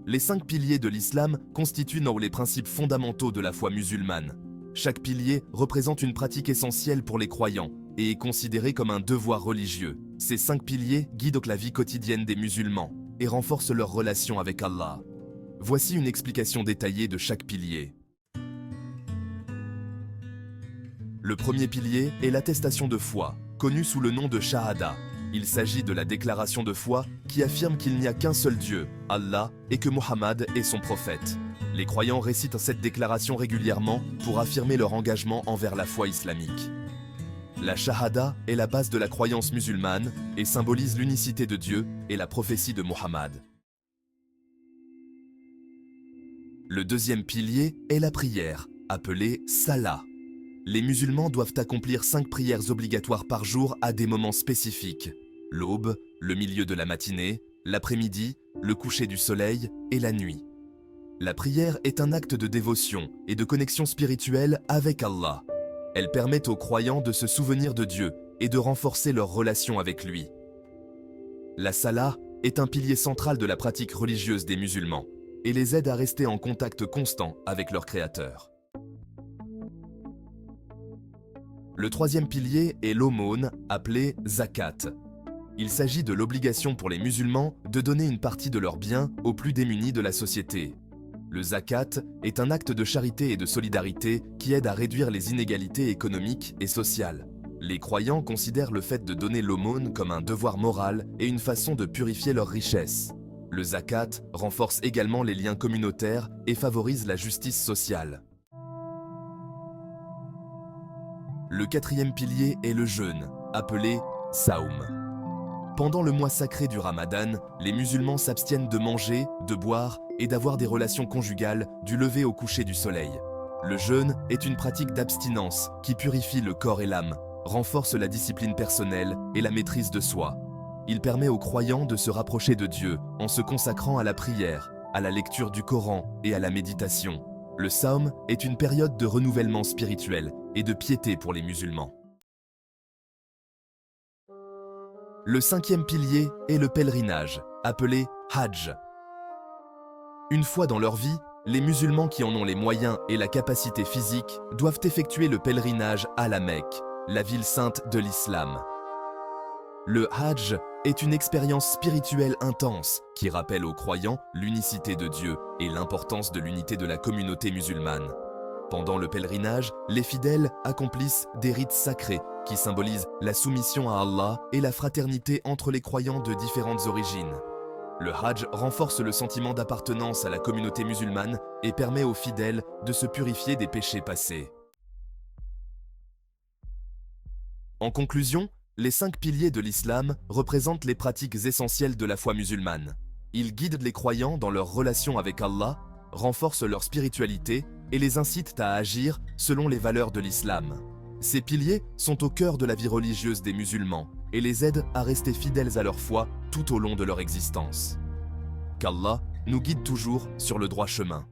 Les 5 piliers de l'islam constituent les principes fondamentaux de la foi musulmane. Chaque pilier représente une pratique essentielle pour les croyants et est considéré comme un devoir religieux. Ces 5 piliers guident la vie quotidienne des musulmans et renforcent leur relation avec Allah. Voici une explication détaillée de chaque pilier. Le premier pilier est l'attestation de foi, connue sous le nom de Shahada. Il s'agit de la déclaration de foi qui affirme qu'il n'y a qu'un seul Dieu, Allah, et que Muhammad est son prophète. Les croyants récitent cette déclaration régulièrement pour affirmer leur engagement envers la foi islamique. La Shahada est la base de la croyance musulmane et symbolise l'unicité de Dieu et la prophétie de Muhammad. Le deuxième pilier est la prière, appelée Salah. Les musulmans doivent accomplir 5 prières obligatoires par jour à des moments spécifiques: l'aube, le milieu de la matinée, l'après-midi, le coucher du soleil et la nuit. La prière est un acte de dévotion et de connexion spirituelle avec Allah. Elle permet aux croyants de se souvenir de Dieu et de renforcer leur relation avec lui. La Salah est un pilier central de la pratique religieuse des musulmans et les aide à rester en contact constant avec leur Créateur. Le troisième pilier est l'aumône, appelée zakat. Il s'agit de l'obligation pour les musulmans de donner une partie de leurs biens aux plus démunis de la société. Le zakat est un acte de charité et de solidarité qui aide à réduire les inégalités économiques et sociales. Les croyants considèrent le fait de donner l'aumône comme un devoir moral et une façon de purifier leurs richesses. Le zakat renforce également les liens communautaires et favorise la justice sociale. Le quatrième pilier est le jeûne, appelé Saum. Pendant le mois sacré du Ramadan, les musulmans s'abstiennent de manger, de boire et d'avoir des relations conjugales du lever au coucher du soleil. Le jeûne est une pratique d'abstinence qui purifie le corps et l'âme, renforce la discipline personnelle et la maîtrise de soi. Il permet aux croyants de se rapprocher de Dieu en se consacrant à la prière, à la lecture du Coran et à la méditation. Le Saum est une période de renouvellement spirituel et de piété pour les musulmans. Le cinquième pilier est le pèlerinage, appelé Hajj. Une fois dans leur vie, les musulmans qui en ont les moyens et la capacité physique doivent effectuer le pèlerinage à la Mecque, la ville sainte de l'islam. Le Hajj est une expérience spirituelle intense qui rappelle aux croyants l'unicité de Dieu et l'importance de l'unité de la communauté musulmane. Pendant le pèlerinage, les fidèles accomplissent des rites sacrés qui symbolisent la soumission à Allah et la fraternité entre les croyants de différentes origines. Le Hajj renforce le sentiment d'appartenance à la communauté musulmane et permet aux fidèles de se purifier des péchés passés. En conclusion, les 5 piliers de l'islam représentent les pratiques essentielles de la foi musulmane. Ils guident les croyants dans leur relation avec Allah, renforcent leur spiritualité et les incitent à agir selon les valeurs de l'islam. Ces piliers sont au cœur de la vie religieuse des musulmans et les aident à rester fidèles à leur foi tout au long de leur existence. Qu'Allah nous guide toujours sur le droit chemin.